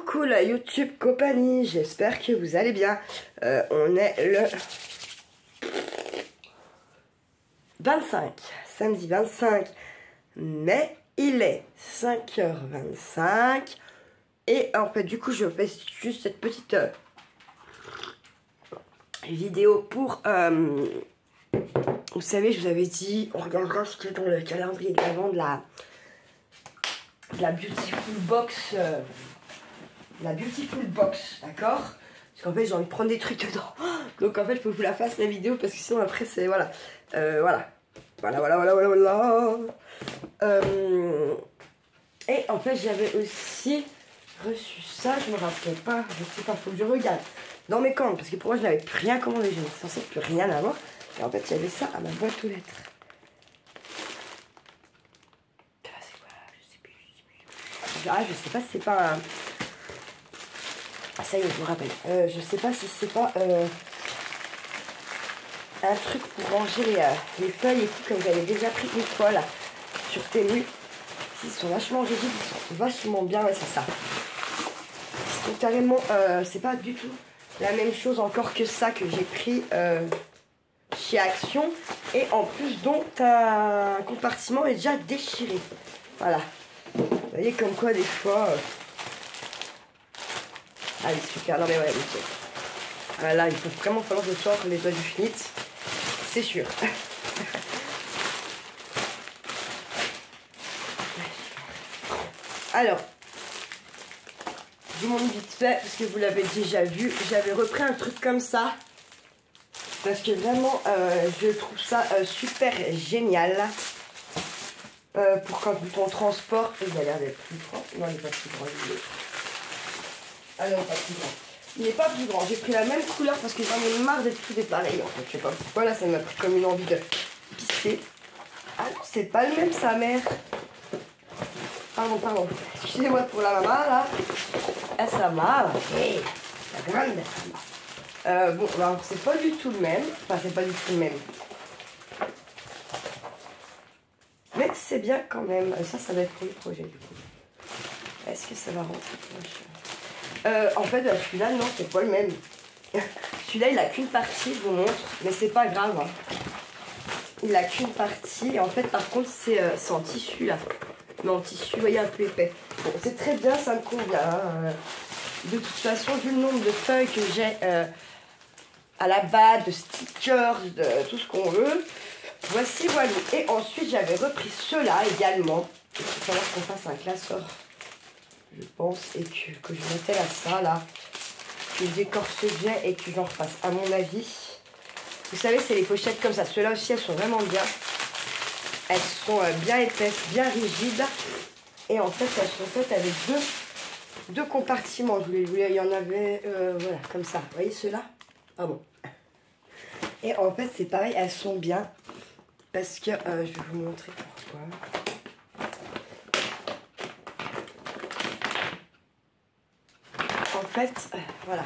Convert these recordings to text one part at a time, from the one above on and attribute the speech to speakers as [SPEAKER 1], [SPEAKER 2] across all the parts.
[SPEAKER 1] Coucou la YouTube compagnie, j'espère que vous allez bien. On est le 25, samedi 25 mai, il est 5h25. Et en fait du coup je fais juste cette petite vidéo pour... vous savez, je vous avais dit, on regardera ce qu'il y a dans le calendrier de l'avant de la Beautiful Box. La Beautiful Box, d'accord? Parce qu'en fait j'ai envie de prendre des trucs dedans. Donc en fait il faut que je vous la fasse la vidéo parce que sinon après c'est... Voilà. Voilà. Et en fait j'avais aussi reçu ça, je me rappelais pas, je sais pas, faut que je regarde dans mes comptes parce que pour moi je n'avais plus rien commandé, je n'étais censée plus rien avoir. Et en fait il y avait ça à ma boîte aux lettres. C'est quoi? Je sais plus. Ah je sais pas si c'est pas un... Ah, ça y est, je me rappelle. Je sais pas si c'est pas un truc pour ranger les feuilles et tout, comme j'avais déjà pris une fois là sur Temu. Ils sont vachement rigides, ils sont vachement bien, ouais, c'est ça. Ils sont carrément, c'est pas du tout la même chose encore que ça que j'ai pris chez Action. Et en plus, donc, un compartiment est déjà déchiré. Voilà. Vous voyez, comme quoi, des fois. Allez, super. Non, mais ouais, ok. Là, il faut vraiment falloir que je sorte les doigts du finit. C'est sûr. Alors, je vous montre vite fait, parce que vous l'avez déjà vu, j'avais repris un truc comme ça. Parce que vraiment, je trouve ça super génial. Pour quand on transporte, il a l'air d'être plus grand. Non, il n'est pas plus grand. Ah non, pas plus grand. Il n'est pas plus grand. J'ai pris la même couleur parce que j'en ai marre d'être tout des pareils. En fait, je sais pas pourquoi. Là, ça m'a pris comme une envie de pisser. Ah non, c'est pas le même, sa mère. Pardon. Excusez-moi pour la maman, là. Ah, ça m'a. Hey, la grande. Bon, alors, c'est pas du tout le même. Enfin, c'est pas du tout le même. Mais c'est bien quand même. Ça va être pour le projet, du coup. Est-ce que ça va rentrer proche? En fait, celui-là, non, c'est pas le même. Celui-là, il a qu'une partie, je vous montre. Mais c'est pas grave. Hein. Il a qu'une partie. Et en fait, par contre, c'est en tissu, là. Mais en tissu, vous voyez, un peu épais. Bon, c'est très bien, ça me convient. Hein. De toute façon, vu le nombre de feuilles que j'ai à la base, de stickers, de tout ce qu'on veut. Voici, voilà. Et ensuite, j'avais repris ceux-là également. Il faut falloir qu'on fasse un classeur, je pense, et que je mettais à ça, là. Que j'écorcherais et que j'en repasse, à mon avis. Vous savez, c'est les pochettes comme ça. Ceux-là aussi, elles sont vraiment bien. Elles sont bien épaisses, bien rigides. Et en fait, elles sont faites avec deux compartiments. Il y en avait, voilà, comme ça. Vous voyez ceux-là? Ah bon. Et en fait, c'est pareil, elles sont bien. Parce que, je vais vous montrer pourquoi. En fait, voilà.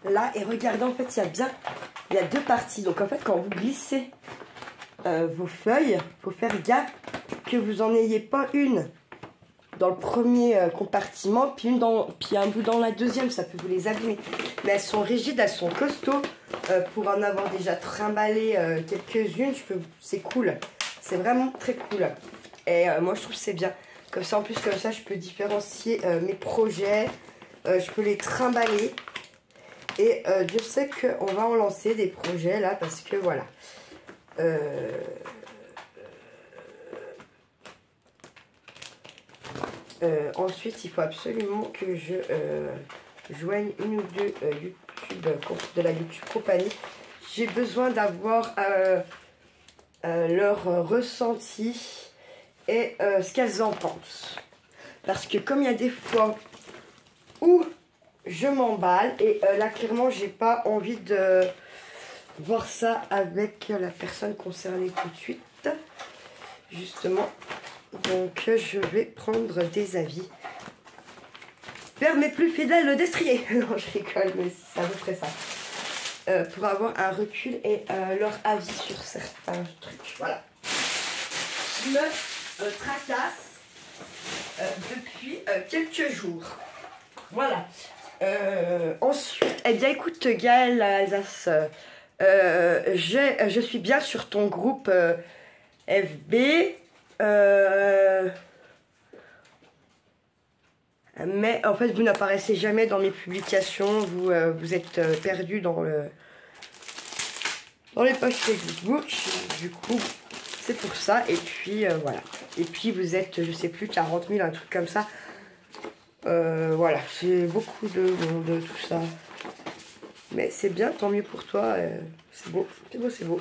[SPEAKER 1] Là, et regardez, en fait, il y a deux parties. Donc, en fait, quand vous glissez vos feuilles, il faut faire gaffe que vous n'en ayez pas une dans le premier compartiment, puis un bout dans la deuxième, ça peut vous les abîmer. Mais elles sont rigides, elles sont costauds. Pour en avoir déjà trimballé quelques-unes, c'est cool. C'est vraiment très cool. Et moi, je trouve que c'est bien. Comme ça, en plus, comme ça, je peux différencier mes projets. Je peux les trimballer. Et je sais qu'on va en lancer des projets là, parce que voilà. Ensuite, il faut absolument que je joigne une ou deux de la YouTube compagnie. J'ai besoin d'avoir leur ressenti et ce qu'elles en pensent. Parce que comme il y a des fois où je m'emballe et là clairement j'ai pas envie de voir ça avec la personne concernée tout de suite. Justement. Donc je vais prendre des avis vers mes plus fidèles destriers. Non, je rigole, mais c'est à peu près ça. Pour avoir un recul et leur avis sur certains trucs. Voilà. Je me tracasse depuis quelques jours. Voilà. Ensuite, eh bien écoute Gaëlle Alsace, je suis bien sur ton groupe FB. Mais en fait, vous n'apparaissez jamais dans mes publications. Vous êtes perdu dans les pages Facebook. Du coup, c'est pour ça. Et puis, voilà. Et puis, vous êtes, je sais plus, 40 000, un truc comme ça. Voilà, c'est beaucoup de monde, tout ça. Mais c'est bien, tant mieux pour toi. C'est beau, c'est beau, c'est beau.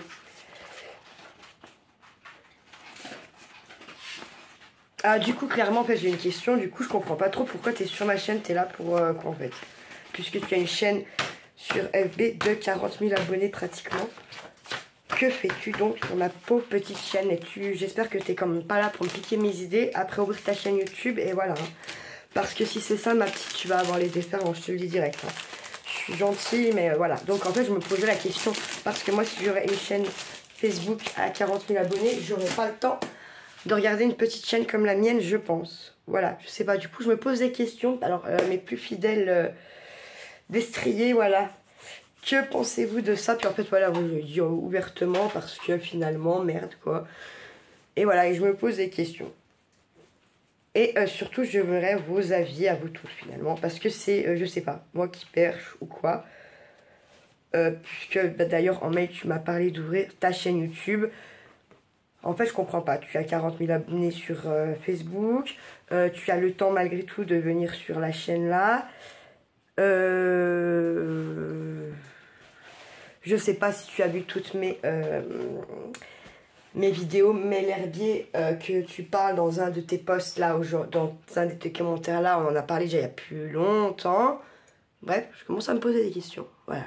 [SPEAKER 1] Ah, du coup, clairement, en fait, j'ai une question. Du coup, je comprends pas trop pourquoi tu es sur ma chaîne. Tu es là pour quoi, en fait? Puisque tu as une chaîne sur FB de 40 000 abonnés pratiquement. Que fais-tu donc sur ma pauvre petite chaîne? Et j'espère que tu n'es quand même pas là pour me piquer mes idées. Après, ouvrir ta chaîne YouTube et voilà. Parce que si c'est ça, ma petite, tu vas avoir les déferlantes. Je te le dis direct. Hein. Je suis gentille, mais voilà. Donc, en fait, je me posais la question. Parce que moi, si j'aurais une chaîne Facebook à 40 000 abonnés, j'aurais pas le temps de regarder une petite chaîne comme la mienne, je pense. Voilà, je sais pas, du coup je me pose des questions. Alors mes plus fidèles destriers, voilà. Que pensez-vous de ça? Puis en fait voilà, vous le dis ouvertement parce que finalement, merde quoi. Et voilà, et je me pose des questions. Et surtout j'aimerais vos avis à vous tous finalement. Parce que c'est, je sais pas, moi qui perche ou quoi. Puisque bah, d'ailleurs en mail tu m'as parlé d'ouvrir ta chaîne YouTube. En fait, je comprends pas. Tu as 40 000 abonnés sur Facebook. Tu as le temps malgré tout de venir sur la chaîne là. Je sais pas si tu as vu toutes mes vidéos, mais l'herbier que tu parles dans un de tes posts là, dans un de tes commentaires là, on en a parlé déjà il y a plus longtemps. Bref, je commence à me poser des questions. Voilà.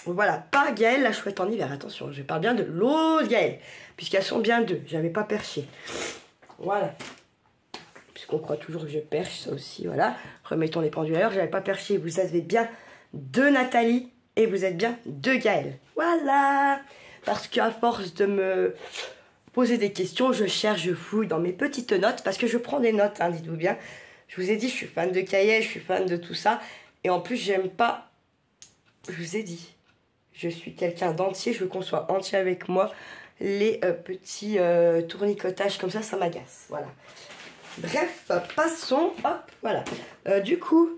[SPEAKER 1] Voilà, pas Gaëlle, la chouette en hiver, attention, je parle bien de l'autre Gaëlle, puisqu'elles sont bien deux, j'avais pas perché. Voilà. Puisqu'on croit toujours que je perche, ça aussi, voilà. Remettons les pendules à l'heure, j'avais pas perché, vous avez bien deux Nathalie, et vous êtes bien deux Gaëlle. Voilà. Parce qu'à force de me poser des questions, je cherche, je fouille dans mes petites notes, parce que je prends des notes, hein, dites-vous bien. Je vous ai dit, je suis fan de cahiers, je suis fan de tout ça, et en plus, j'aime pas, je vous ai dit, je suis quelqu'un d'entier, je veux qu'on soit entier avec moi. Les petits tournicotages comme ça m'agace. Voilà. Bref, passons. Hop, voilà. Du coup,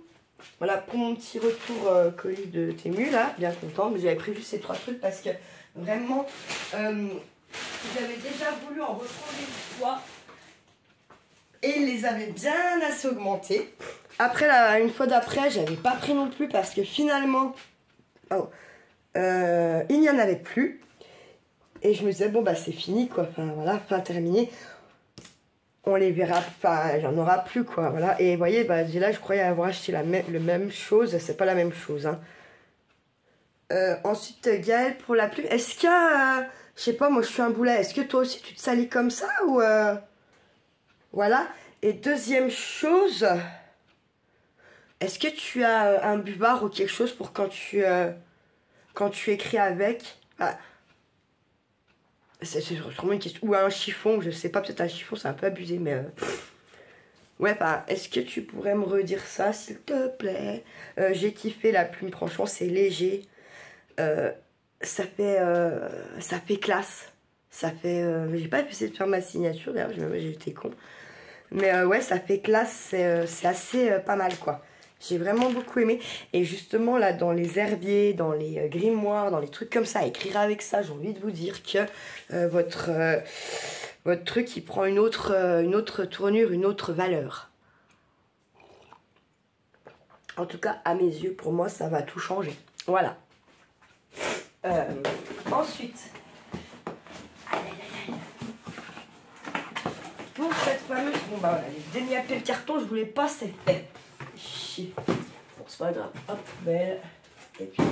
[SPEAKER 1] voilà pour mon petit retour colis de Temu là. Bien content, mais j'avais prévu ces 3 trucs parce que vraiment, j'avais déjà voulu en reprendre une fois. Et ils les avaient bien assez augmentés. Après, une fois d'après, j'avais pas pris non plus parce que finalement... Oh, il n'y en avait plus et je me disais bon bah c'est fini quoi, enfin voilà, fin terminé, on les verra, enfin il n'y en aura plus quoi, voilà. Et vous voyez, bah là je croyais avoir acheté le même chose, c'est pas la même chose hein. Ensuite Gaëlle, pour la plume, est-ce qu'il y a je sais pas, moi je suis un boulet, est-ce que toi aussi tu te salis comme ça ou voilà. Et deuxième chose, est-ce que tu as un buvard ou quelque chose pour quand tu écris avec, ah, c'est sûrement une question, ou un chiffon, je sais pas, peut-être un chiffon c'est un peu abusé, mais ouais, bah, est-ce que tu pourrais me redire ça s'il te plaît? J'ai kiffé la plume, franchement c'est léger, ça fait classe, ça fait, j'ai pas essayé de faire ma signature d'ailleurs, j'ai été con, mais ouais ça fait classe, c'est assez pas mal quoi. J'ai vraiment beaucoup aimé. Et justement, là, dans les herbiers, dans les grimoires, dans les trucs comme ça, écrire avec ça, j'ai envie de vous dire que votre truc, il prend une autre tournure, une autre valeur. En tout cas, à mes yeux, pour moi, ça va tout changer. Voilà. Ensuite, pour cette fameuse... Bon, bah voilà, j'ai déniapé le carton, je voulais pas, c'est fait. Chier. Bon, c'est pas grave. Hop, belle. Et puis...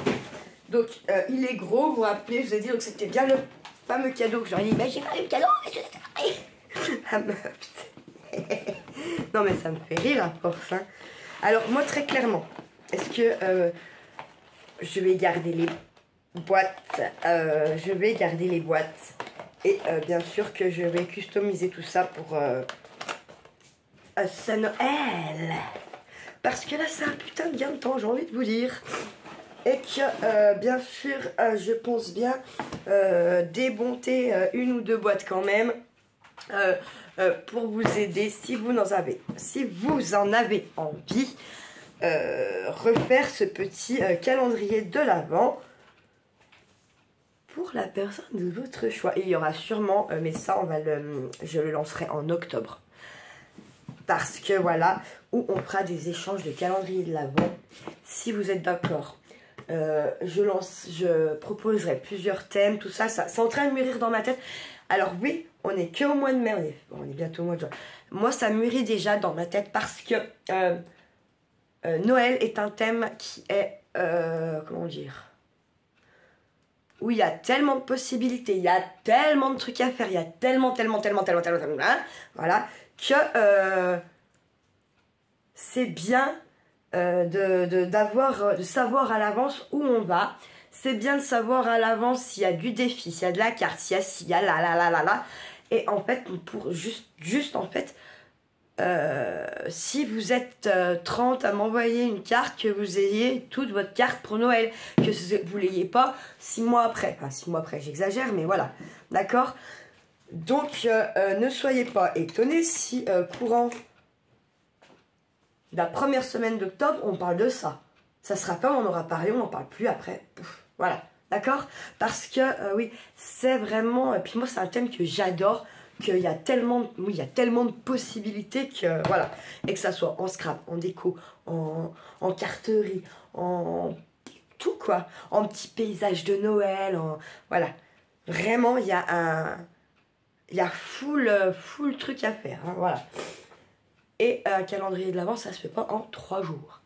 [SPEAKER 1] Donc, il est gros, vous vous rappelez, je vous ai dit, donc c'était bien le fameux cadeau que j'aurais dit, mais j'ai pas eu le cadeau, mais je l'ai ah, putain. Non, mais ça me fait rire à force, hein. Alors, moi, très clairement, est-ce que je vais garder les boîtes, je vais garder les boîtes Et bien sûr que je vais customiser tout ça pour ce Noël. Parce que là, c'est un putain de gain de temps, j'ai envie de vous dire. Et que, bien sûr, je pense bien démonter une ou deux boîtes quand même. Pour vous aider, si vous en avez envie, refaire ce petit calendrier de l'Avent pour la personne de votre choix. Il y aura sûrement, mais ça, je le lancerai en octobre. Parce que voilà, où on fera des échanges de calendrier de l'Avent. Si vous êtes d'accord, je proposerai plusieurs thèmes, tout ça, c'est en train de mûrir dans ma tête. Alors oui, on est que au mois de mai, on est bientôt au mois de juin. Moi, ça mûrit déjà dans ma tête parce que Noël est un thème qui est, comment dire, où il y a tellement de possibilités, il y a tellement de trucs à faire, il y a tellement, hein, voilà, que c'est bien de savoir à l'avance où on va. C'est bien de savoir à l'avance s'il y a du défi, s'il y a de la carte, s'il y a là. Et en fait, pour juste en fait, si vous êtes 30 à m'envoyer une carte, que vous ayez toute votre carte pour Noël, que vous l'ayez pas 6 mois après. Enfin, 6 mois après, j'exagère, mais voilà. D'accord? Donc, ne soyez pas étonnés si courant la première semaine d'octobre, on parle de ça. Ça sera pas, on aura parlé, on n'en parle plus après. Pouf, voilà, d'accord? Parce que, oui, c'est vraiment... puis moi, c'est un thème que j'adore, qu'il y a tellement, oui, il y a tellement de possibilités que, voilà. Et que ça soit en scrap, en déco, en carterie, en tout, quoi. En petit paysage de Noël, voilà. Vraiment, il y a full truc à faire, hein, voilà. Et un calendrier de l'Avent, ça se fait pas en 3 jours.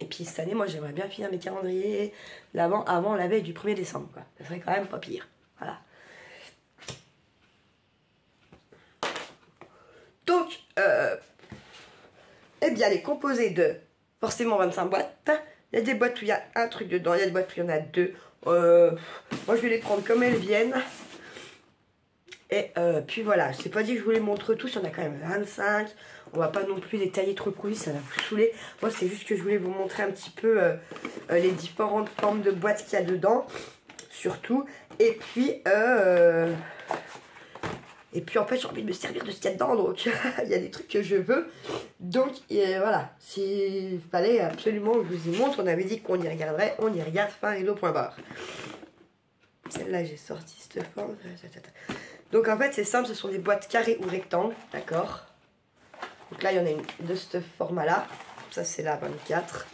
[SPEAKER 1] Et puis cette année, moi, j'aimerais bien finir mes calendriers avant la veille du 1er décembre, quoi. Ça serait quand même pas pire. Voilà. Donc, eh bien, elle est composée de forcément 25 boîtes. Il y a des boîtes où il y a un truc dedans, il y a des boîtes où il y en a 2. Moi, je vais les prendre comme elles viennent. Et puis voilà, je sais pas dit que je vous les montre tous, il y en a quand même 25. On va pas non plus détailler trop le produit, ça va vous saouler. Moi, c'est juste que je voulais vous montrer un petit peu les différentes formes de boîtes qu'il y a dedans, surtout. Et puis en fait, j'ai envie de me servir de ce qu'il y a dedans, donc il y a des trucs que je veux. Donc voilà, s'il fallait absolument que je vous y montre, on avait dit qu'on y regarderait, on y regarde, fin rideau, point barre. Celle-là, j'ai sorti cette forme. Donc en fait, c'est simple, ce sont des boîtes carrées ou rectangles, d'accord? Donc là, il y en a une de ce format-là. Ça, c'est la 24.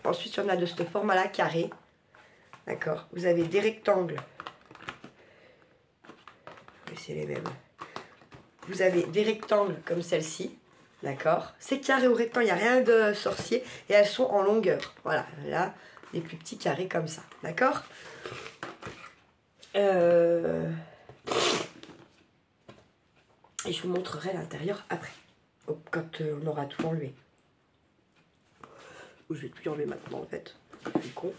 [SPEAKER 1] Ensuite, il y en a de ce format-là, carré. D'accord? Vous avez des rectangles. Oui, c'est les mêmes. Vous avez des rectangles comme celle-ci. D'accord? C'est carré ou rectangle, il n'y a rien de sorcier. Et elles sont en longueur. Voilà, là, des plus petits carrés comme ça. D'accord? Et je vous montrerai l'intérieur après. Quand on aura tout enlevé. Ou je vais tout enlever maintenant en fait. Je suis con.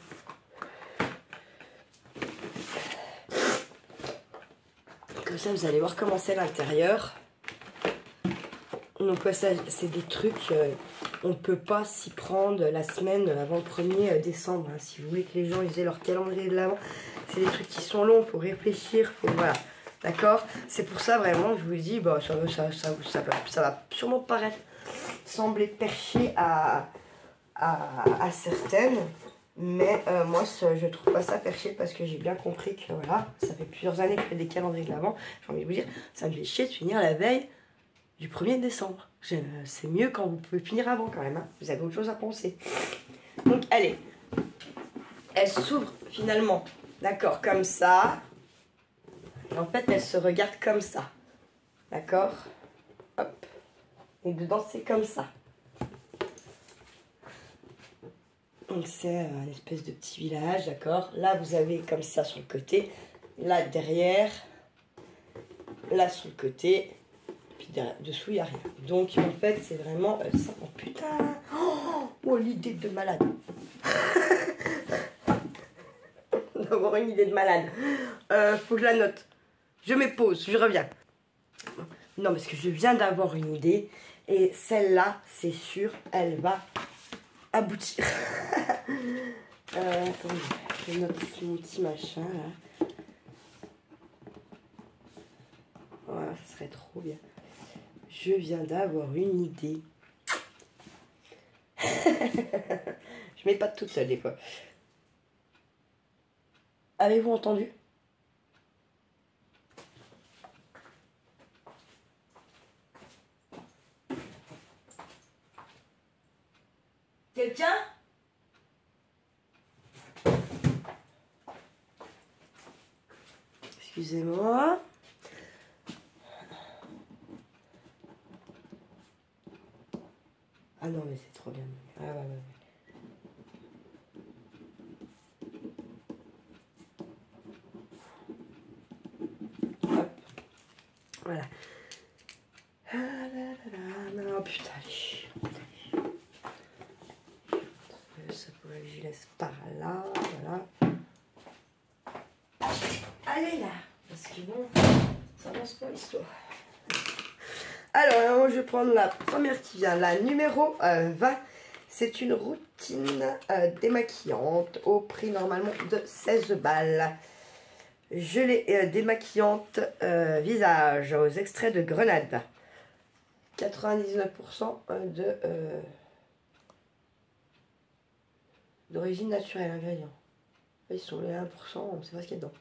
[SPEAKER 1] Comme ça vous allez voir comment c'est l'intérieur. Donc ça c'est des trucs, on ne peut pas s'y prendre la semaine avant le 1er décembre. Hein. Si vous voulez que les gens aient leur calendrier de l'Avent, c'est des trucs qui sont longs, faut réfléchir, faut voilà. D'accord? C'est pour ça vraiment je vous dis, bah, ça va sûrement paraître, sembler perché à certaines. Mais moi je trouve pas ça perché parce que j'ai bien compris que voilà, ça fait plusieurs années que je fais des calendriers de l'Avent. J'ai envie de vous dire, ça me fait chier de finir la veille du 1er décembre. C'est mieux quand vous pouvez finir avant quand même. Hein. Vous avez autre chose à penser. Donc allez, elle s'ouvre finalement, d'accord, comme ça. Et en fait, elle se regarde comme ça. D'accord? Hop. Et dedans, c'est comme ça. Donc c'est un espèce de petit village, d'accord? Là, vous avez comme ça sur le côté. Là, derrière. Là, sur le côté. Puis dessous, il n'y a rien. Donc, en fait, c'est vraiment ça. Oh, putain! Oh, l'idée de malade! D'avoir une idée de malade. Faut que je la note. Je me pose, je reviens. Non, parce que je viens d'avoir une idée. Et celle-là, c'est sûr, elle va aboutir. Attendez, je note mon petit machin là. Voilà, ça serait trop bien. Je viens d'avoir une idée. Je mets pas toute seule des fois. Avez-vous entendu? Quelqu'un? Excusez-moi. Ah non mais c'est trop bien. Ah ouais, ouais, ouais. Hop. Voilà. Ah là là là. Non putain, ça pourrait que je laisse par là. Voilà. Allez là. Parce que bon, ça avance pas l'histoire. Alors, je vais prendre la première qui vient, la numéro 20. C'est une routine démaquillante au prix normalement de 16 balles. Gelée démaquillante visage aux extraits de grenade. 99% d'origine naturelle, ingrédients. Ils sont les 1%, on ne sait pas ce qu'il y a dedans.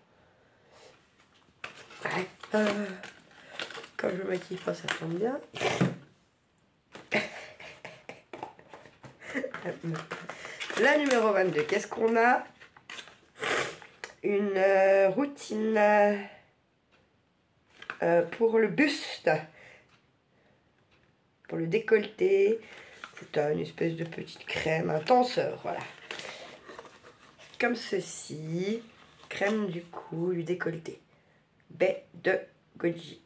[SPEAKER 1] Quand je me maquille pas, ça tombe bien. La numéro 22, qu'est-ce qu'on a? Une routine pour le buste. Pour le décolleté. C'est une espèce de petite crème, un tenseur, voilà. Comme ceci. Crème du cou, du décolleté. Baie de goji.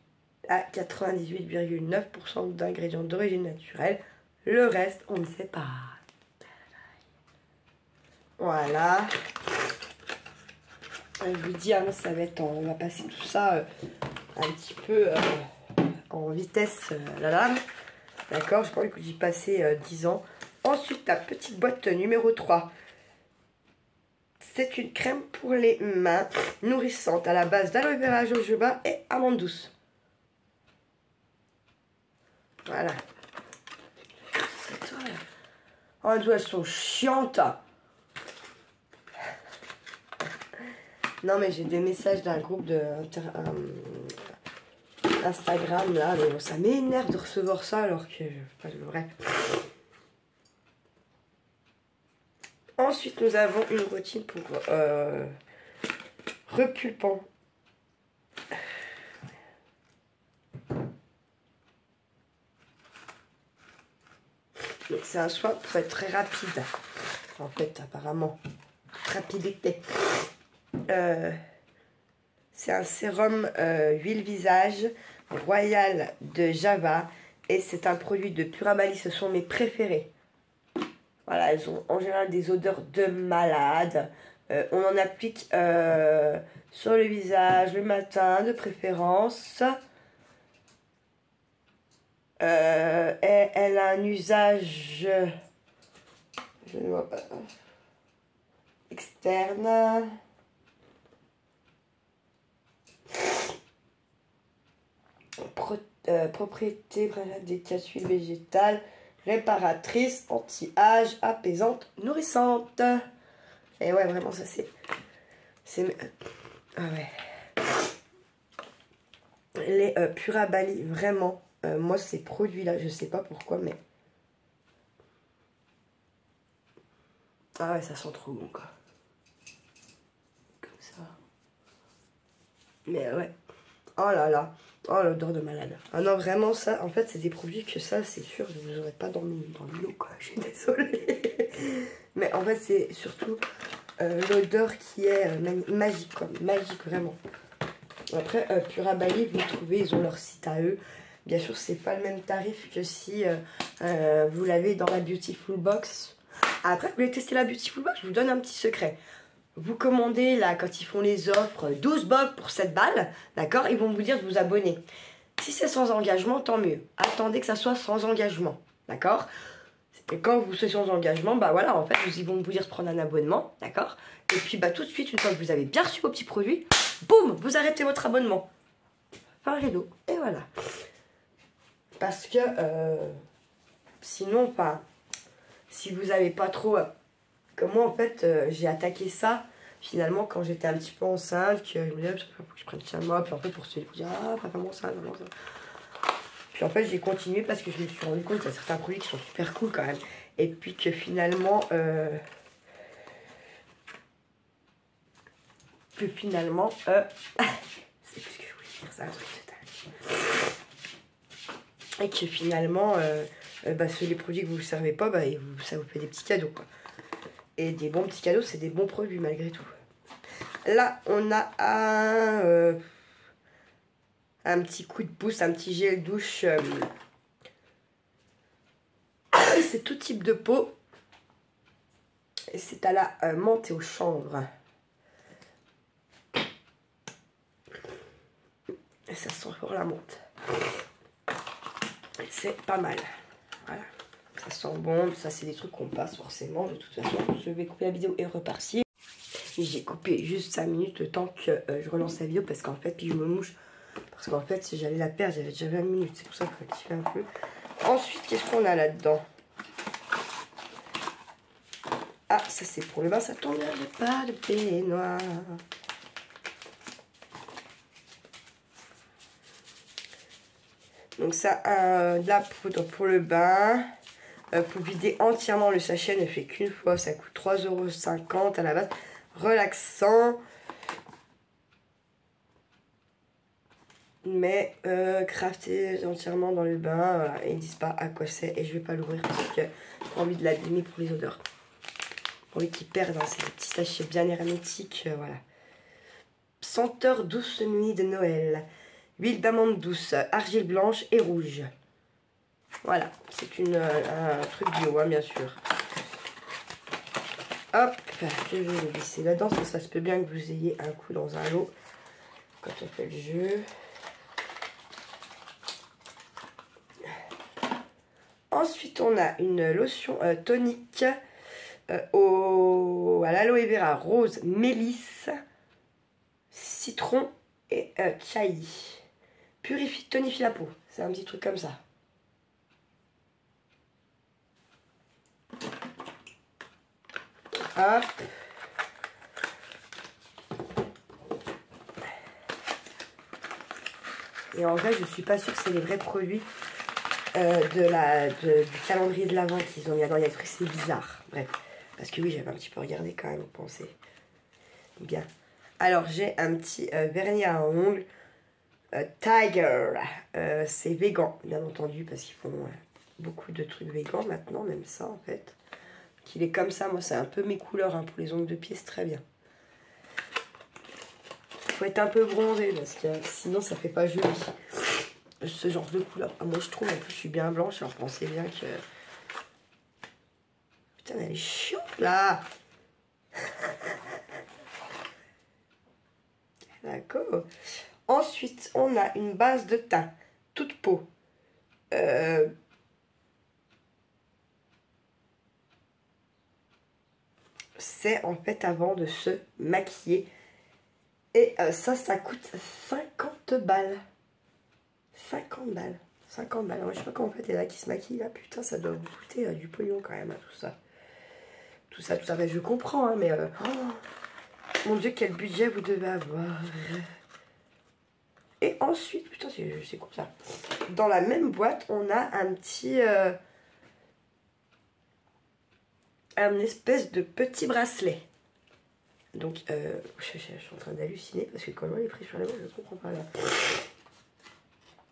[SPEAKER 1] À 98,9% d'ingrédients d'origine naturelle. Le reste, on ne sait pas. Voilà. Je vous dis, hein, ça va être on va passer tout ça un petit peu en vitesse la lame. D'accord, je pense que j'y passais 10 ans. Ensuite, la petite boîte numéro 3. C'est une crème pour les mains nourrissante à la base d'aloe vera, jojoba et amande douce. Voilà. Oh, elles sont chiantes. Non, mais j'ai des messages d'un groupe de Instagram là, mais ça m'énerve de recevoir ça alors que pas le vrai. Ensuite, nous avons une routine pour repulpant. Donc c'est un soin pour être très rapide. En fait, apparemment, rapidité. C'est un sérum huile visage royal de Java et c'est un produit de Purabali, ce sont mes préférés. Voilà, elles ont en général des odeurs de malade. On en applique sur le visage le matin de préférence. Et elle a un usage, je ne vois pas, externe. Propriété des capsules végétales, réparatrice, anti-âge, apaisante, nourrissante. Et ouais, vraiment, ça c'est... Ah ouais. Les Purabali, vraiment, moi ces produits-là, je sais pas pourquoi, mais... Ah ouais, ça sent trop bon, quoi. Comme ça. Mais ouais. Oh là là. Oh, l'odeur de malade. Ah non, vraiment, ça, en fait, c'est des produits que ça, c'est sûr, je ne vous aurais pas dans le lot, quoi. Je suis désolée. Mais en fait, c'est surtout l'odeur qui est magique, quoi. Magique, vraiment. Après, Purabali, vous trouvez, ils ont leur site à eux. Bien sûr, c'est pas le même tarif que si vous l'avez dans la Beautiful Box. Après, vous voulez tester la Beautiful Box, je vous donne un petit secret. vous commandez là, quand ils font les offres, 12 box pour 7 balles, d'accord, ils vont vous dire de vous abonner. Si c'est sans engagement, tant mieux. Attendez que ça soit sans engagement, d'accord. Et quand vous serez sans engagement, bah voilà, en fait, ils vont vous dire de prendre un abonnement, d'accord. Et puis bah tout de suite, une fois que vous avez bien reçu vos petits produits, boum, vous arrêtez votre abonnement. Par rideau, et voilà. Parce que sinon, pas. Si vous n'avez pas trop... comme moi, en fait, j'ai attaqué ça, finalement, quand j'étais un petit peu enceinte, que je me disais, il faut que je prenne soin de moi, puis en fait, pour se dire, ah, pas vraiment ça, vraiment ça. Puis en fait, j'ai continué parce que je me suis rendu compte qu'il y a certains produits qui sont super cool quand même. Et puis que finalement... c'est plus ce que je voulais dire, ça, un truc de dingue. Et que finalement... bah, les produits que vous ne servez pas, bah, ça vous fait des petits cadeaux, quoi. Et des bons petits cadeaux, c'est des bons produits malgré tout. Là, on a un petit coup de pouce, un petit gel douche. C'est tout type de peau. Et c'est à la menthe et au chanvre. Et ça sent fort la menthe. C'est pas mal. Voilà. Ça sent bon. Ça, c'est des trucs qu'on passe forcément. De toute façon, je vais couper la vidéo et repartir. J'ai coupé juste 5 minutes le temps que je relance la vidéo parce qu'en fait, puis je me mouche. Parce qu'en fait, si j'allais la perdre, j'avais déjà 20 minutes. C'est pour ça qu'il faut activer un peu. Ensuite, qu'est-ce qu'on a là-dedans? Ah, ça c'est pour le bain, ça tombe bien, j'ai pas de baignoire. Donc ça, de la poudre pour le bain. Pour vider entièrement le sachet, ne fait qu'une fois. Ça coûte 3,50 € à la base. Relaxant. Mais crafté entièrement dans le bain. Voilà. Et ils disent pas à quoi c'est. Et je vais pas l'ouvrir parce que j'ai envie de l'abîmer pour les odeurs. Pour les qui perdent, hein, c'est des petits sachets bien hermétiques. Voilà. Senteur douce nuit de Noël. Huile d'amande douce, argile blanche et rouge. Voilà, c'est un truc bio, hein, bien sûr. Hop, je vais le glisser là-dedans, parce que ça se peut bien que vous ayez un coup dans un lot quand on fait le jeu. Ensuite, on a une lotion tonique à l'aloe vera rose, mélisse, citron et chai. Purifie, tonifie la peau. C'est un petit truc comme ça. Hop. Et en vrai, je suis pas sûre que c'est les vrais produits du calendrier de l'Avent qu'ils ont mis. Alors, il y a des trucs, c'est bizarre. Bref. Parce que oui, j'avais un petit peu regardé quand même, vous pensez. Bien. Alors, j'ai un petit vernis à ongles. Tiger. C'est vegan, bien entendu, parce qu'ils font beaucoup de trucs végan maintenant, même ça en fait. Qu'il est comme ça, moi c'est un peu mes couleurs hein, pour les ongles de pied, c'est très bien. Faut être un peu bronzé parce que sinon ça fait pas joli. Ce genre de couleur. Ah, moi je trouve, en plus je suis bien blanche, alors pensez bien que... Putain, elle est chiante là. D'accord. Ensuite, on a une base de teint, toute peau. C'est en fait avant de se maquiller. Et ça coûte 50 balles. 50 balles. 50 balles. Alors, je sais pas comment en fait il y en a qui se maquillent là. Putain, ça doit vous coûter du pognon quand même, hein, tout ça. Tout ça, tout ça. Mais je comprends, hein, mais... oh, mon Dieu, quel budget vous devez avoir. Et ensuite, putain, c'est comme ça. Dans la même boîte, on a un petit... un espèce de petit bracelet. Donc, je suis en train d'halluciner parce que quand je vois les prix sur la boîte, je ne comprends pas là.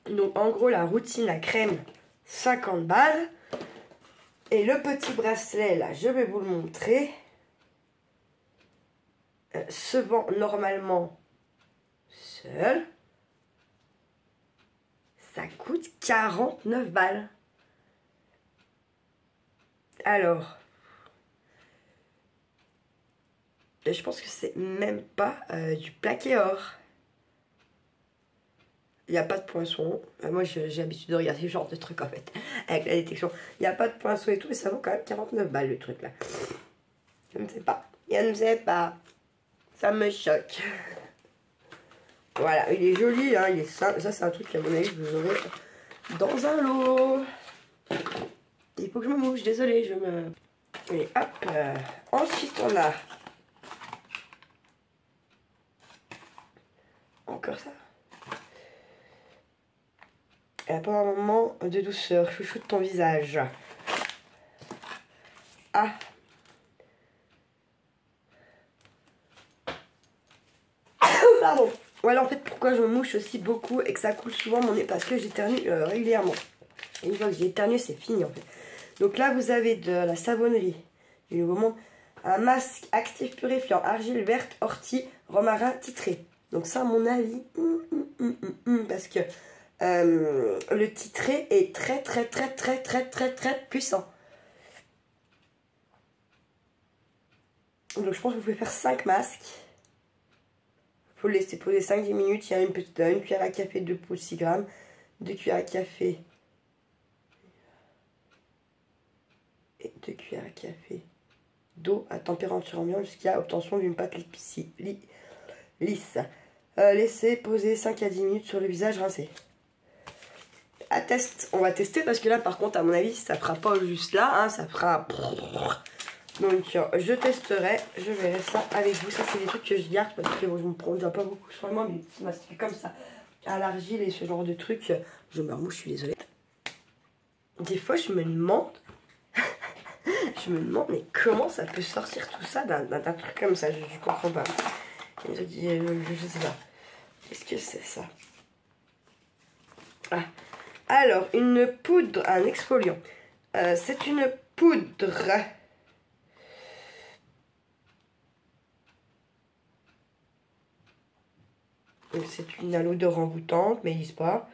[SPEAKER 1] Donc, en gros, la routine, la crème, 50 balles. Et le petit bracelet, là, je vais vous le montrer. Se vend normalement seul. Ça coûte 49 balles. Alors, Et je pense que c'est même pas du plaqué or. Il n'y a pas de poinçon. Moi, j'ai l'habitude de regarder ce genre de truc en fait, avec la détection. Il n'y a pas de poinçon et tout, et ça vaut quand même 49 balles le truc là. Je ne sais pas. Je ne sais pas. Ça me choque. Voilà, il est joli, hein, il est simple. Ça, c'est un truc qu'à mon avis, vous aurez dans un lot. Il faut que je me mouche, désolée, je me... Et hop. Ensuite, on a... Encore ça. Et après un moment de douceur, chouchoute ton visage. Ah. Pardon. Voilà en fait pourquoi je me mouche aussi beaucoup et que ça coule souvent mon nez, parce que j'éternue régulièrement. Et une fois que j'ai éternué, c'est fini en fait. Donc là vous avez de la savonnerie du Nouveau Monde, un masque actif purifiant, argile verte, ortie, romarin titré. Donc ça à mon avis, parce que le titré est très puissant. Donc je pense que vous pouvez faire 5 masques. Il faut le laisser poser 5-10 minutes. Il y a une cuillère à café de poudre 6 grammes, 2 cuillères à café et 2 cuillères à café d'eau à température ambiante jusqu'à obtention d'une pâte lisse. Laissez poser 5 à 10 minutes sur le visage rincé. On va tester parce que là par contre à mon avis ça fera pas juste là, hein, ça fera... Donc je testerai, je verrai ça avec vous. Ça c'est des trucs que je garde parce que je ne produis pas beaucoup sur moi, mais des petits masques comme ça à l'argile et ce genre de trucs. Je me remouche, je suis désolée. Des fois je me demande mais comment ça peut sortir tout ça d'un truc comme ça, je comprends pas. Je sais pas. Qu'est-ce que c'est ça? Ah. Alors une poudre, un exfoliant. C'est une poudre. C'est une à l'odeur envoûtante, mais ils disent pas.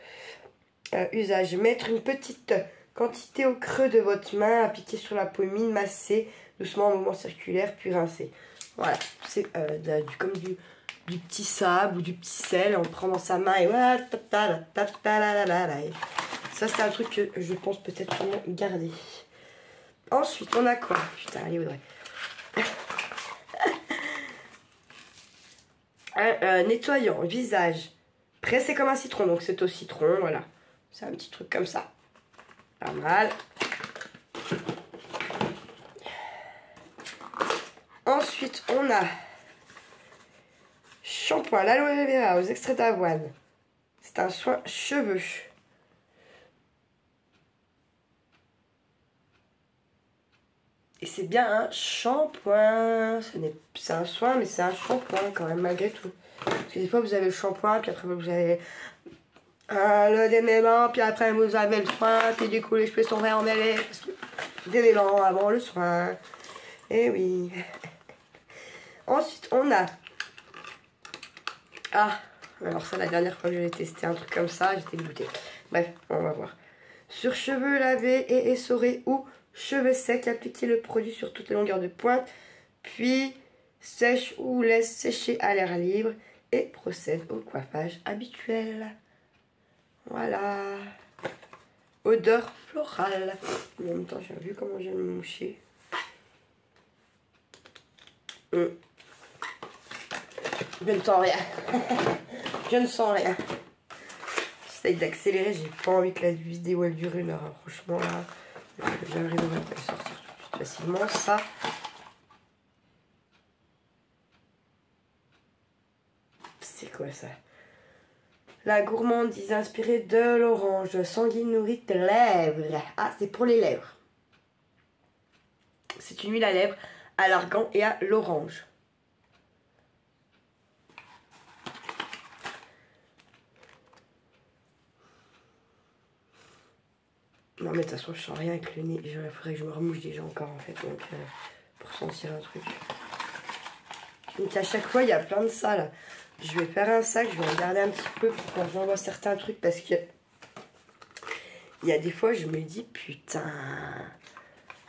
[SPEAKER 1] Usage, mettre une petite quantité au creux de votre main, appliquer sur la peau humide, masser doucement en mouvement circulaire, puis rincer. Voilà, c'est comme du petit sable ou du petit sel, on prend dans sa main et voilà. Ça c'est un truc que je pense peut-être sûrement garder. Ensuite, on a quoi? Putain, allez Audrey. Nettoyant, visage, pressé comme un citron, donc c'est au citron, voilà. C'est un petit truc comme ça. Pas mal. Ensuite, on a shampoing, l'aloe vera aux extraits d'avoine. C'est un soin cheveux. Et c'est bien un shampoing. C'est un soin, mais c'est un shampoing quand même, malgré tout. Parce que des fois, vous avez le shampoing, puis après, vous avez le démêlant, puis après, vous avez le soin, puis du coup, les cheveux sont réemmêlés. Démêlant avant le soin. Eh oui. Ensuite, on a... Ah, alors ça, la dernière fois que je l'ai testé, un truc comme ça, j'étais dégoûtée. Bref, on va voir. Sur cheveux lavés et essorés ou cheveux secs, appliquez le produit sur toutes les longueurs de pointe, puis sèche ou laisse sécher à l'air libre et procède au coiffage habituel. Voilà. Odeur florale. En même temps, j'ai vu comment je vais me moucher. Je ne sens rien. Je ne sens rien. J'essaye d'accélérer, j'ai pas envie que la vidéo elle dure 1 heure. Hein. Franchement là, j'arriverai à le sortir tout de suite facilement. Ça. C'est quoi ça? La gourmandise inspirée de l'orange, sanguine nourrit tes lèvres. Ah, c'est pour les lèvres. C'est une huile à lèvres à l'argan et à l'orange. Non mais de toute façon je sens rien avec le nez. Il faudrait que je me remouche déjà encore en fait. Donc pour sentir un truc. Donc à chaque fois il y a plein de ça là. Je vais faire un sac, je vais regarder un petit peu pour qu'on j'envoie certains trucs parce que il y a des fois je me dis putain,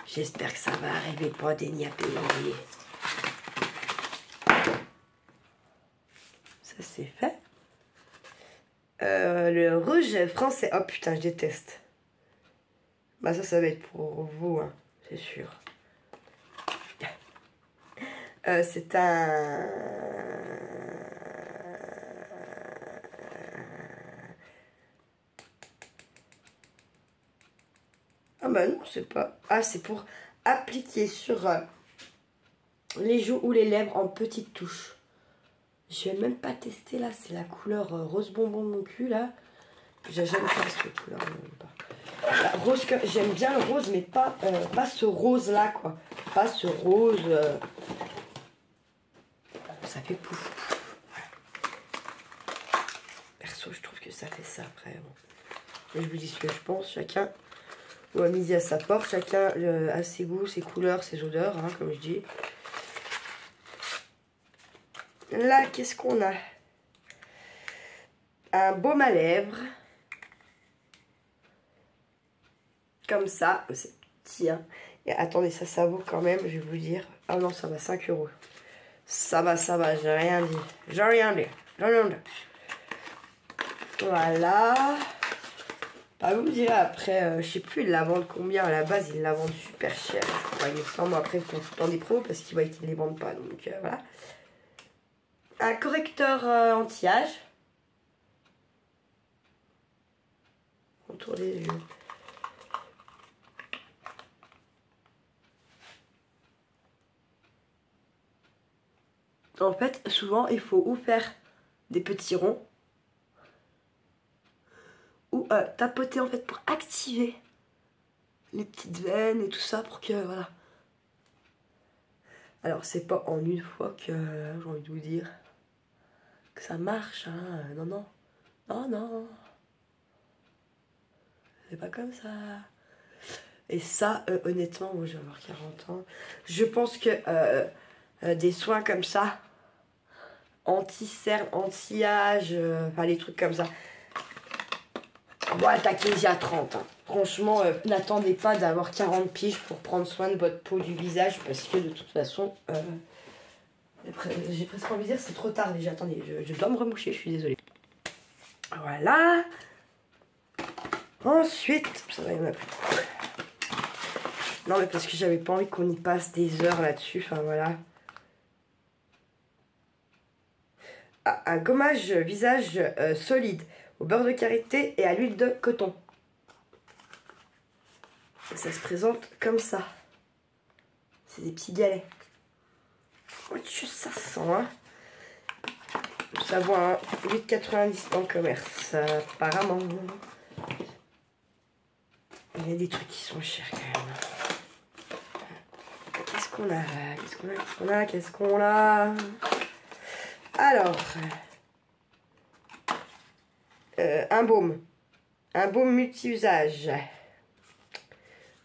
[SPEAKER 1] j'espère que ça va arriver pas des niais. Ça c'est fait. Le rouge français. Oh putain, je déteste. Bah ça va être pour vous, hein, c'est sûr. C'est un... Ah bah non, c'est pas... Ah, c'est pour appliquer sur les joues ou les lèvres en petites touches. Je vais même pas tester là, c'est la couleur rose bonbon de mon cul là. J'aime pas cette couleur. La rose, j'aime bien le rose, mais pas ce rose là quoi. Pas ce rose. Ça fait pouf. Perso, je trouve que ça fait ça après. Bon. Et je vous dis ce que je pense, chacun ou à midi à sa porte, chacun a ses goûts, ses couleurs, ses odeurs, hein, comme je dis. Là, qu'est-ce qu'on a? Un baume à lèvres. Comme ça. C'est petit, hein. Et attendez, ça vaut quand même, je vais vous dire. Ah non, ça va, 5 €. Ça va, j'ai rien dit. J'ai rien dit. Voilà. Bah, vous me direz après, je sais plus, ils la vendent combien. À la base, ils la vendent super cher. Ouais, il me semble, après, ils font tout le temps des pros parce qu'ils voient qu'ils ne les vendent pas. Donc voilà. Un correcteur anti-âge. Autour des yeux. En fait, souvent, il faut ou faire des petits ronds ou tapoter en fait pour activer les petites veines et tout ça pour que voilà. Alors c'est pas en une fois que j'ai envie de vous dire que ça marche, hein. Non, c'est pas comme ça. Et ça, honnêtement, moi je vais avoir 40 ans. Je pense que des soins comme ça, anti-cerne, anti-âge, enfin les trucs comme ça. Bon, attaquez-y à 30. Hein. Franchement, n'attendez pas d'avoir 40 piges pour prendre soin de votre peau du visage parce que de toute façon, j'ai presque envie de dire c'est trop tard déjà. Attendez, je dois me remoucher, je suis désolée. Voilà. Ensuite, ça va, il y en a plus. Non, mais parce que j'avais pas envie qu'on y passe des heures là-dessus. Enfin, voilà. Ah, un gommage visage solide au beurre de karité et à l'huile de coton. Ça se présente comme ça. C'est des petits galets. Oh, ça sent, hein. Ça vaut un 8,90 en commerce, apparemment. Il y a des trucs qui sont chers quand même. Qu'est-ce qu'on a? Qu'est-ce qu'on a? Alors, un baume. Un baume multi-usage.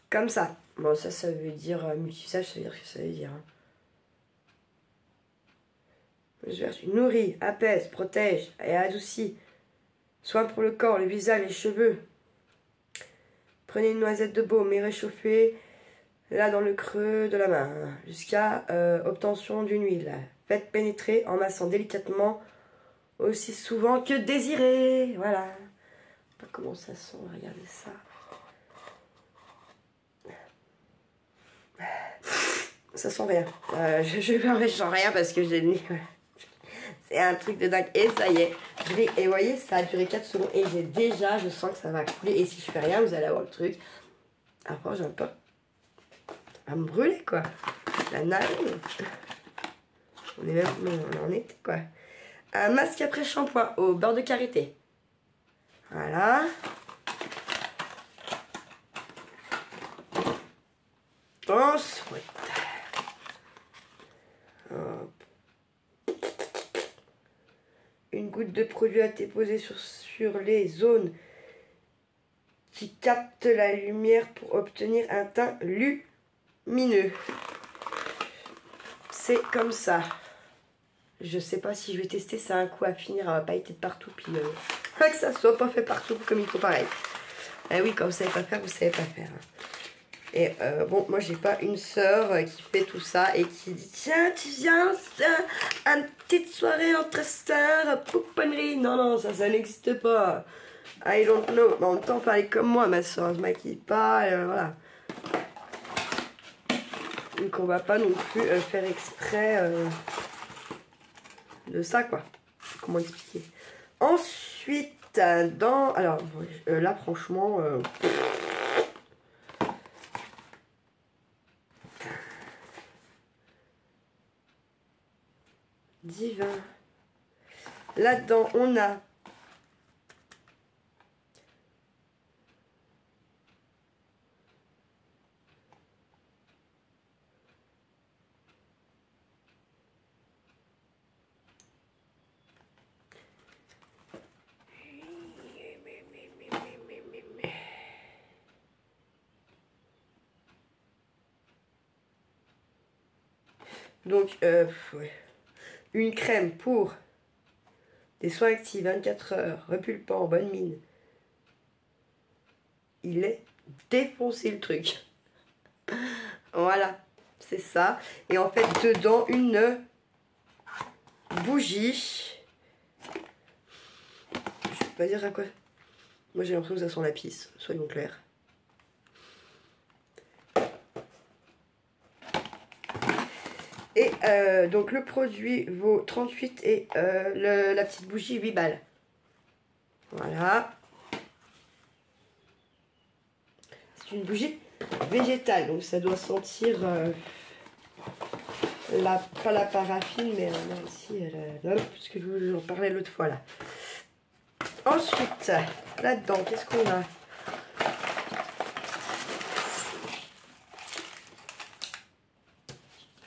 [SPEAKER 1] Comme ça. Bon, ça veut dire multi-usage, ça veut dire ce que ça veut dire. Hein. Nourrit, apaise, protège et adoucit. Soin pour le corps, le visage, les cheveux. Prenez une noisette de baume et réchauffez là dans le creux de la main jusqu'à obtention d'une huile. Faites pénétrer en massant délicatement aussi souvent que désiré. Voilà. Pas comment ça sent, regardez ça. Ça sent rien. Je sens rien parce que j'ai le nez. C'est un truc de dingue. Et ça y est. Et vous voyez, ça a duré 4 secondes. Et je sens que ça va couler. Et si je fais rien, vous allez avoir le truc. Après, j'aime pas. Ça va me brûler, quoi. La narine. On est même en été, quoi. Un masque après shampoing au beurre de karité. Voilà. Ensuite. Une goutte de produit à déposer sur les zones qui captent la lumière pour obtenir un teint lumineux. C'est comme ça. Je sais pas si je vais tester, ça a un coup à finir, elle va pas être de partout, puis que ça soit pas fait partout comme il faut pareil. Eh oui, quand vous savez pas faire, vous savez pas faire. Et bon, moi j'ai pas une sœur qui fait tout ça et qui dit tiens, tu viens à une petite soirée entre sœurs, pouponnerie. Non, non, ça n'existe pas. I don't know. Mais en même temps, parler comme moi, ma soeur, elle se maquille pas, voilà. Donc on va pas non plus faire exprès de ça, quoi. Comment expliquer? Ensuite, dans... Alors, là, franchement... divin. Là-dedans, on a... Donc, ouais. Une crème pour des soins actifs 24 heures, repulpant, bonne mine. Il est défoncé le truc. Voilà, c'est ça. Et en fait, dedans, une bougie. Je peux pas dire à quoi. Moi, j'ai l'impression que ça sent la pisse, soyons clairs. Et donc le produit vaut 38 et la petite bougie 8 balles. Voilà. C'est une bougie végétale, donc ça doit sentir pas la paraffine, mais non, ici, parce que je vous en parlais l'autre fois là. Ensuite, là-dedans, qu'est-ce qu'on a?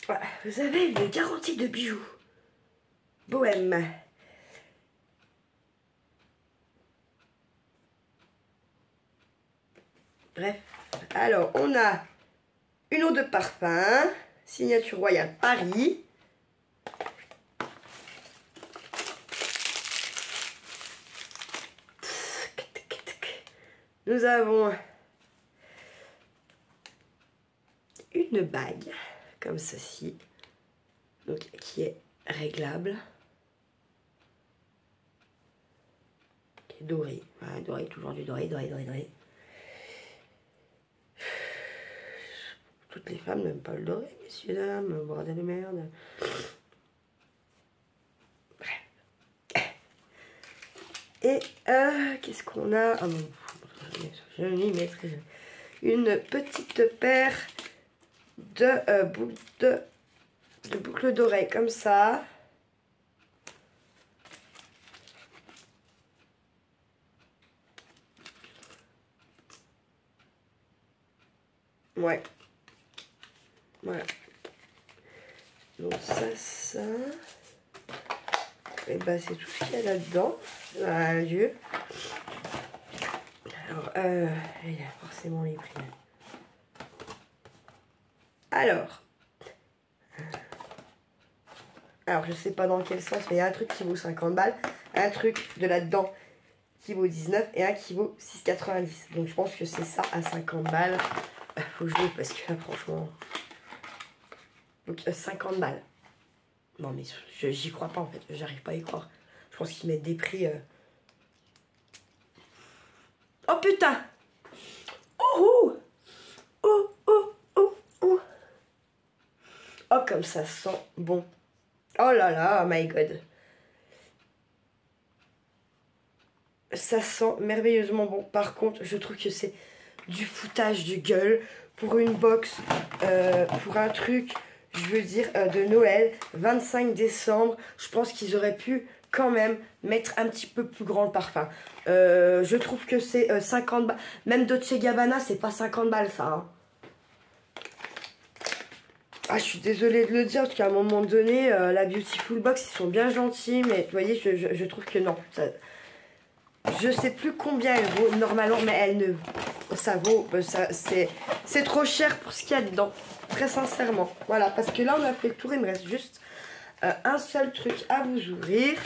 [SPEAKER 1] Voilà, vous avez une garantie de bijoux. Bohème. Bref, alors on a une eau de parfum, signature royale Paris. Nous avons une bague comme ceci, donc qui est réglable, qui est dorée. Voilà, doré, toujours du doré, doré, doré, doré. Toutes les femmes n'aiment pas le doré, messieurs, dames, bordel de merde. Bref. Et qu'est-ce qu'on a? Ah bon, je m'y mettrai. Une petite paire de boucles d'oreilles comme ça. Ouais. Voilà. Donc ça. Et bah c'est tout ce qu'il y a là-dedans. Voilà, Dieu. Alors, il y a forcément les prix. Alors, je sais pas dans quel sens, mais il y a un truc qui vaut 50 balles, un truc de là-dedans qui vaut 19 et un qui vaut 6,90. Donc je pense que c'est ça à 50 balles. Faut jouer parce que là, franchement... Donc 50 balles. Non mais j'y crois pas en fait, j'arrive pas à y croire. Je pense qu'ils mettent des prix... Oh putain! Oh! Oh! Oh! Oh! Oh! Oh comme ça sent bon. Oh là là, oh my god. Ça sent merveilleusement bon. Par contre, je trouve que c'est du foutage de gueule pour une box, pour un truc, je veux dire, de Noël, 25 décembre. Je pense qu'ils auraient pu quand même mettre un petit peu plus grand le parfum. Je trouve que c'est 50 balles. Même Dolce & Gabbana, c'est pas 50 balles ça. Hein. Ah, je suis désolée de le dire, parce qu'à un moment donné, la Beautiful Box, ils sont bien gentils, mais vous voyez, je trouve que non. Ça, je sais plus combien elle vaut normalement, mais elle ne... Ça vaut... C'est trop cher pour ce qu'il y a dedans, très sincèrement. Voilà, parce que là, on a fait le tour, il me reste juste un seul truc à vous ouvrir.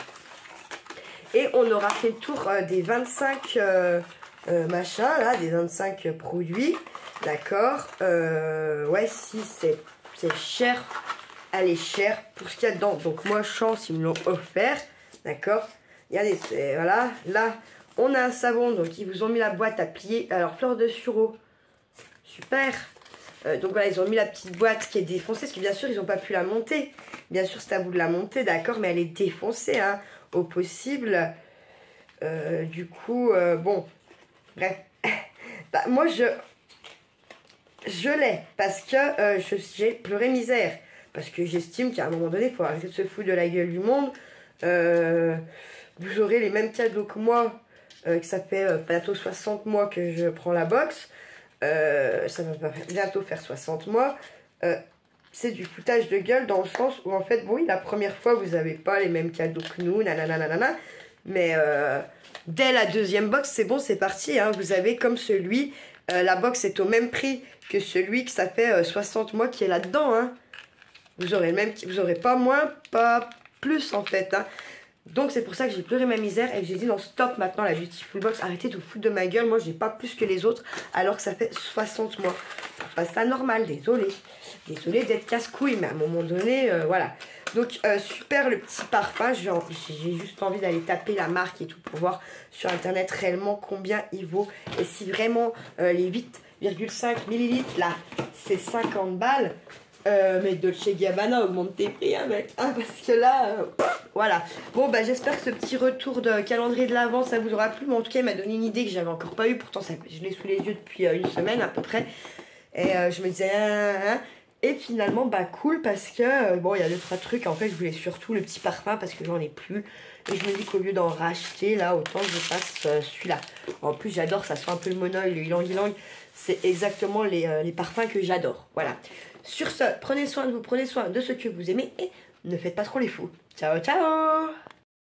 [SPEAKER 1] Et on aura fait le tour des 25 machin, là, des 25 produits. D'accord. Ouais, si c'est cher, elle est chère pour ce qu'il y a dedans. Donc moi, chance, ils me l'ont offert. D'accord. Regardez, voilà. Là, on a un savon, donc ils vous ont mis la boîte à plier. Alors, fleur de sureau. Super. Donc voilà, ils ont mis la petite boîte qui est défoncée, parce que bien sûr, ils n'ont pas pu la monter. Bien sûr, c'est à vous de la monter, d'accord, mais elle est défoncée, hein, au possible. Du coup, bon, bref. Bah, moi, je l'ai, parce que j'ai pleuré misère. Parce que j'estime qu'à un moment donné, il faut arrêter de se foutre de la gueule du monde. Vous aurez les mêmes cadeaux que moi, que ça fait bientôt 60 mois que je prends la boxe. Ça va bientôt faire 60 mois. C'est du foutage de gueule dans le sens où en fait, oui, la première fois, vous n'avez pas les mêmes cadeaux que nous, nanana, mais dès la deuxième box, c'est bon, c'est parti, hein, vous avez comme celui, la box est au même prix que celui que ça fait 60 mois qui est là-dedans, hein. Vous aurez le même, vous aurez pas moins, pas plus en fait, hein. Donc c'est pour ça que j'ai pleuré ma misère et que j'ai dit non, stop maintenant la Beautiful Box, arrêtez de vous foutre de ma gueule, moi j'ai pas plus que les autres alors que ça fait 60 mois. C'est pas ça normal, désolé. Désolé d'être casse-couille, mais à un moment donné, voilà. Donc super le petit parfum, j'ai juste envie d'aller taper la marque et tout pour voir sur internet réellement combien il vaut. Et si vraiment les 8,5 ml là, c'est 50 balles. Mais Dolce Gabbana augmente tes prix, hein, mec. Ah, parce que là, voilà. Bon, bah, j'espère que ce petit retour de calendrier de l'Avent, ça vous aura plu. Mais en tout cas, il m'a donné une idée que j'avais encore pas eu. Pourtant, je l'ai sous les yeux depuis une semaine à peu près. Et je me disais, et finalement, bah, cool, parce que, bon, il y a 2-3 trucs. En fait, je voulais surtout le petit parfum parce que j'en ai plus. Et je me dis qu'au lieu d'en racheter, là, autant que je fasse celui-là. En plus, j'adore, ça sent un peu le monoï, le ylang-ylang. C'est exactement les parfums que j'adore. Voilà. Sur ce, prenez soin de vous, prenez soin de ce que vous aimez et ne faites pas trop les fous. Ciao, ciao!